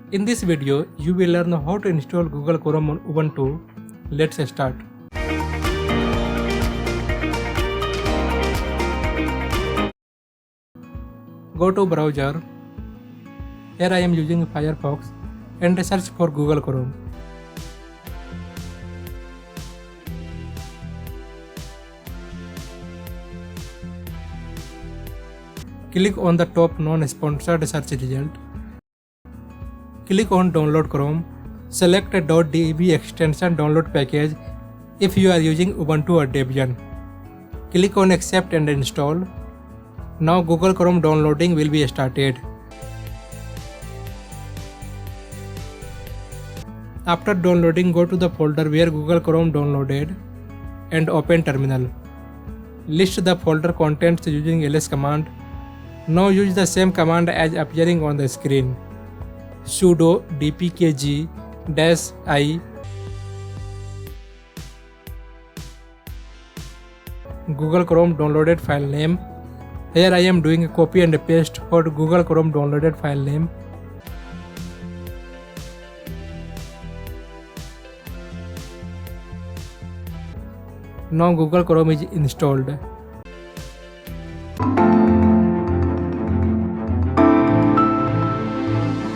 In this video, you will learn how to install Google Chrome on Ubuntu. Let's start. Go to browser. Here I am using Firefox and search for Google Chrome. Click on the top non-sponsored search result. Click on Download Chrome. Select a .deb extension download package if you are using Ubuntu or Debian. Click on Accept and install. Now Google Chrome downloading will be started. After downloading, go to the folder where Google Chrome downloaded and open terminal. List the folder contents using ls command. Now use the same command as appearing on the screen. Sudo dpkg-i. Google Chrome downloaded file name. Here I am doing a copy and paste for Google Chrome downloaded file name. Now Google Chrome is installed.